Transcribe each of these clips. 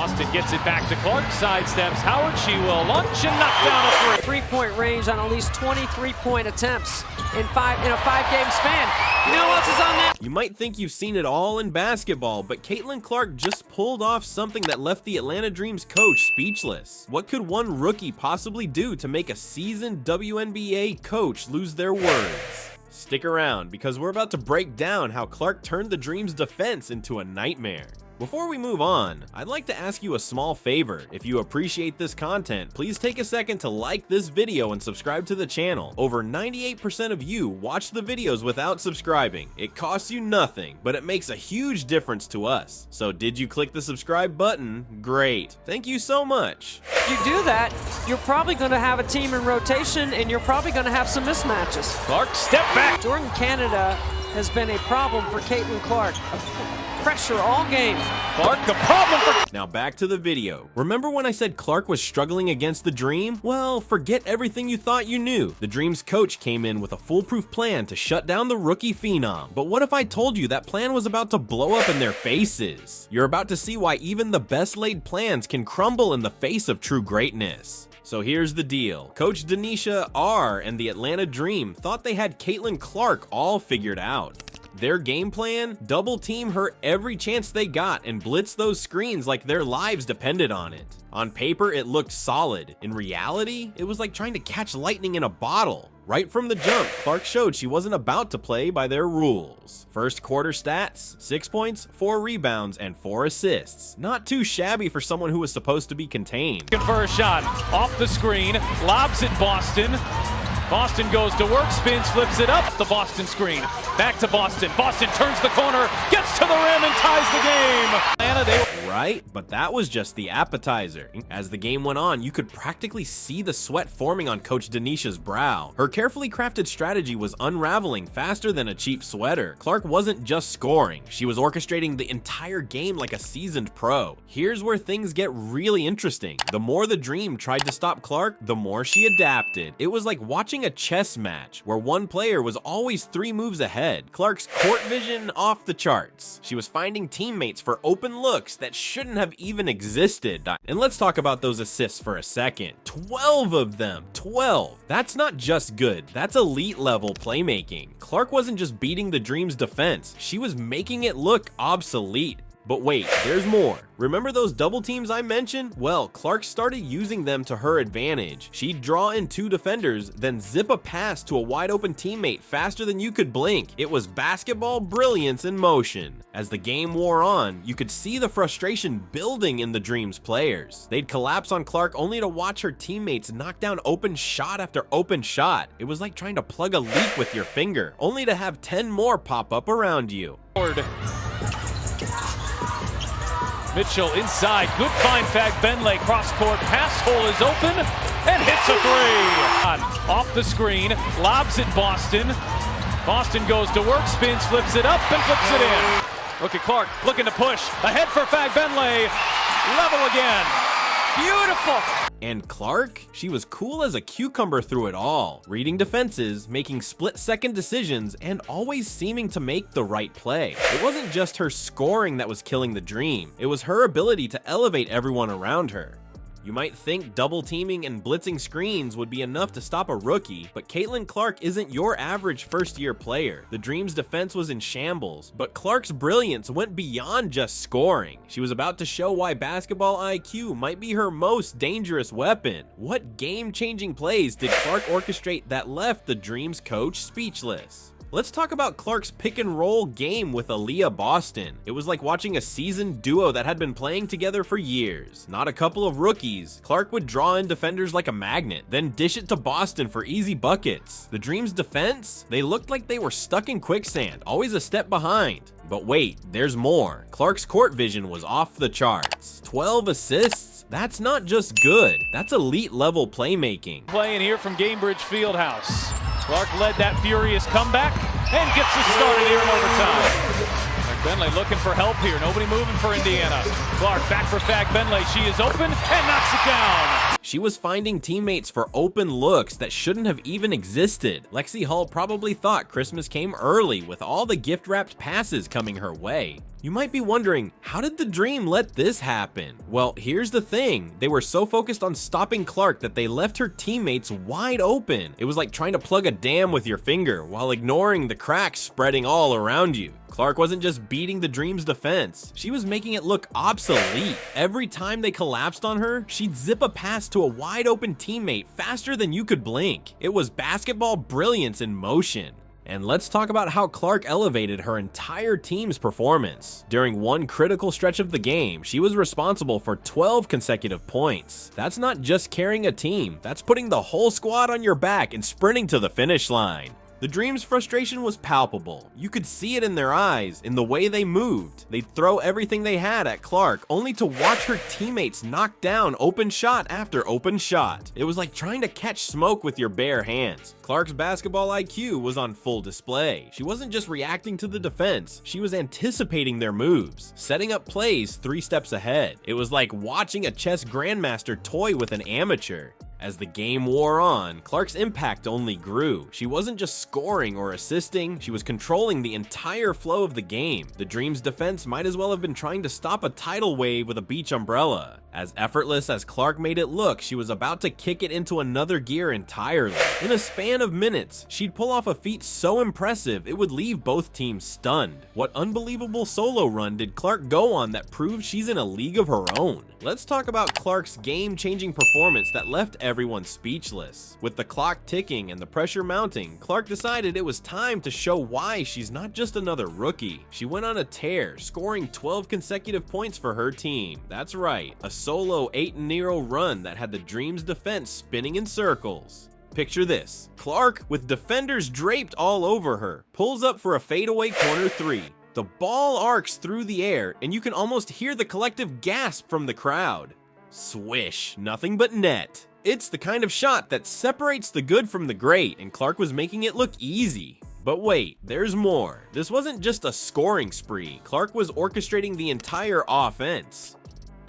Boston gets it back to Clark, sidesteps Howard, she will launch and knock down a three. Three-point range on at least 23-point attempts in a five-game span. You know what else is on that? You might think you've seen it all in basketball, but Caitlin Clark just pulled off something that left the Atlanta Dream's coach speechless. What could one rookie possibly do to make a seasoned WNBA coach lose their words? Stick around, because we're about to break down how Clark turned the Dream's defense into a nightmare. Before we move on, I'd like to ask you a small favor. If you appreciate this content, please take a second to like this video and subscribe to the channel. Over 98% of you watch the videos without subscribing. It costs you nothing, but it makes a huge difference to us. So did you click the subscribe button? Great. Thank you so much. If you do that, you're probably going to have a team in rotation, and you're probably going to have some mismatches. Clark, step back. Jordan Canada has been a problem for Caitlin Clark. Pressure all game. Clark, a problem for... Now back to the video. Remember when I said Clark was struggling against the Dream? Well, forget everything you thought you knew. The Dream's coach came in with a foolproof plan to shut down the rookie phenom. But what if I told you that plan was about to blow up in their faces? You're about to see why even the best laid plans can crumble in the face of true greatness. So here's the deal. Coach Denisha R. and the Atlanta Dream thought they had Caitlin Clark all figured out. Their game plan? Double team her every chance they got and blitz those screens like their lives depended on it. On paper, it looked solid. In reality, it was like trying to catch lightning in a bottle. Right from the jump, Clark showed she wasn't about to play by their rules. First quarter stats, 6 points, 4 rebounds, and 4 assists. Not too shabby for someone who was supposed to be contained. For a shot, off the screen, lobs it Boston. Boston goes to work, spins, flips it up, the Boston screen. Back to Boston. Boston turns the corner, gets to the rim, and ties the game. Atlanta, Right? But that was just the appetizer. As the game went on, you could practically see the sweat forming on Coach Denisha's brow. Her carefully crafted strategy was unraveling faster than a cheap sweater. Clark wasn't just scoring. She was orchestrating the entire game like a seasoned pro. Here's where things get really interesting. The more the Dream tried to stop Clark, the more she adapted. It was like watching a chess match where one player was always 3 moves ahead. Clark's court vision off the charts. She was finding teammates for open looks that shouldn't have even existed. And let's talk about those assists for a second. 12 of them. 12. That's not just good. That's elite level playmaking. Clark wasn't just beating the Dream's defense. She was making it look obsolete. But wait, there's more. Remember those double teams I mentioned? Well, Clark started using them to her advantage. She'd draw in 2 defenders, then zip a pass to a wide open teammate faster than you could blink. It was basketball brilliance in motion. As the game wore on, you could see the frustration building in the Dream's players. They'd collapse on Clark only to watch her teammates knock down open shot after open shot. It was like trying to plug a leak with your finger, only to have 10 more pop up around you. Mitchell inside, good find, Benley, cross court, pass hole is open, and hits a 3. Off the screen, lobs it Boston. Boston goes to work, spins, flips it up, and flips it in. Look at Clark, looking to push, ahead for Benley, level again. Beautiful. And Clark? She was cool as a cucumber through it all, reading defenses, making split-second decisions, and always seeming to make the right play. It wasn't just her scoring that was killing the Dream, it was her ability to elevate everyone around her. You might think double teaming and blitzing screens would be enough to stop a rookie, but Caitlin Clark isn't your average first-year player. The Dream's defense was in shambles, but Clark's brilliance went beyond just scoring. She was about to show why basketball IQ might be her most dangerous weapon. What game-changing plays did Clark orchestrate that left the Dream's coach speechless? Let's talk about Clark's pick and roll game with Aaliyah Boston. It was like watching a seasoned duo that had been playing together for years. Not a couple of rookies. Clark would draw in defenders like a magnet, then dish it to Boston for easy buckets. The Dream's defense? They looked like they were stuck in quicksand, always a step behind. But wait, there's more. Clark's court vision was off the charts. 12 assists? That's not just good, that's elite level playmaking. Playing here from Gainbridge Fieldhouse. Clark led that furious comeback and gets us started here in overtime. Benley looking for help here. Nobody moving for Indiana. Clark back for Benley. She is open and knocks it down. She was finding teammates for open looks that shouldn't have even existed. Lexie Hull probably thought Christmas came early with all the gift-wrapped passes coming her way. You might be wondering, how did the Dream let this happen? Well, here's the thing. They were so focused on stopping Clark that they left her teammates wide open. It was like trying to plug a dam with your finger while ignoring the cracks spreading all around you. Clark wasn't just beating the Dream's defense, she was making it look obsolete. Every time they collapsed on her, she'd zip a pass to a wide open teammate faster than you could blink. It was basketball brilliance in motion. And let's talk about how Clark elevated her entire team's performance. During one critical stretch of the game, she was responsible for 12 consecutive points. That's not just carrying a team, that's putting the whole squad on your back and sprinting to the finish line. The Dream's frustration was palpable. You could see it in their eyes, in the way they moved. They'd throw everything they had at Clark, only to watch her teammates knock down open shot after open shot. It was like trying to catch smoke with your bare hands. Clark's basketball IQ was on full display. She wasn't just reacting to the defense, she was anticipating their moves, setting up plays 3 steps ahead. It was like watching a chess grandmaster toy with an amateur. As the game wore on, Clark's impact only grew. She wasn't just scoring or assisting, she was controlling the entire flow of the game. The Dream's defense might as well have been trying to stop a tidal wave with a beach umbrella. As effortless as Clark made it look, she was about to kick it into another gear entirely. In a span of minutes, she'd pull off a feat so impressive it would leave both teams stunned. What unbelievable solo run did Clark go on that proved she's in a league of her own? Let's talk about Clark's game-changing performance that left everyone speechless. With the clock ticking and the pressure mounting, Clark decided it was time to show why she's not just another rookie. She went on a tear, scoring 12 consecutive points for her team. That's right, a solo 8-0 run that had the Dream's defense spinning in circles. Picture this, Clark, with defenders draped all over her, pulls up for a fadeaway corner 3. The ball arcs through the air, and you can almost hear the collective gasp from the crowd. Swish, nothing but net. It's the kind of shot that separates the good from the great, and Clark was making it look easy. But wait, there's more. This wasn't just a scoring spree. Clark was orchestrating the entire offense.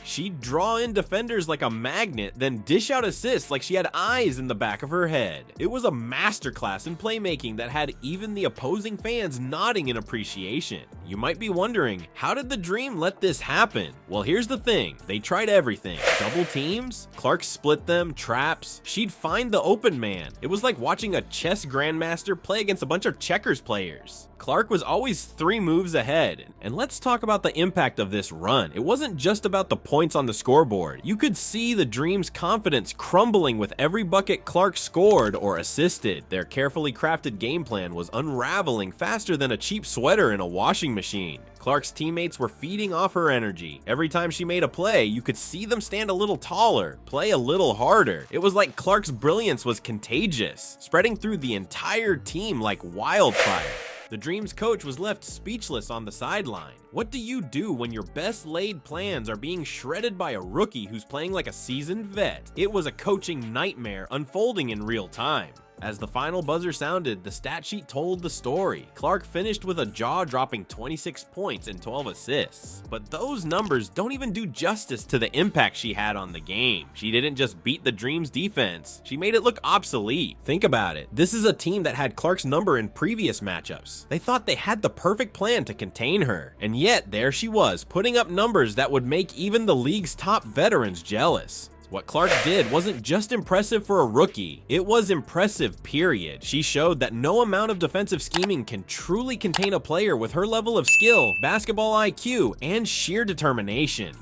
She'd draw in defenders like a magnet, then dish out assists like she had eyes in the back of her head. It was a masterclass in playmaking that had even the opposing fans nodding in appreciation. You might be wondering, how did the Dream let this happen? Well, here's the thing, they tried everything. Double teams, Clark split them, traps, she'd find the open man. It was like watching a chess grandmaster play against a bunch of checkers players. Clark was always 3 moves ahead. And let's talk about the impact of this run. It wasn't just about the points on the scoreboard. You could see the Dream's confidence crumbling with every bucket Clark scored or assisted. Their carefully crafted game plan was unraveling faster than a cheap sweater in a washing machine. Clark's teammates were feeding off her energy. Every time she made a play, you could see them stand a little taller, play a little harder. It was like Clark's brilliance was contagious, spreading through the entire team like wildfire. The Dream's coach was left speechless on the sideline. What do you do when your best laid plans are being shredded by a rookie who's playing like a seasoned vet? It was a coaching nightmare unfolding in real time. As the final buzzer sounded, the stat sheet told the story. Clark finished with a jaw-dropping 26 points and 12 assists. But those numbers don't even do justice to the impact she had on the game. She didn't just beat the Dream's defense, she made it look obsolete. Think about it, this is a team that had Clark's number in previous matchups. They thought they had the perfect plan to contain her, and yet there she was, putting up numbers that would make even the league's top veterans jealous. What Clark did wasn't just impressive for a rookie, it was impressive, period. She showed that no amount of defensive scheming can truly contain a player with her level of skill, basketball IQ, and sheer determination.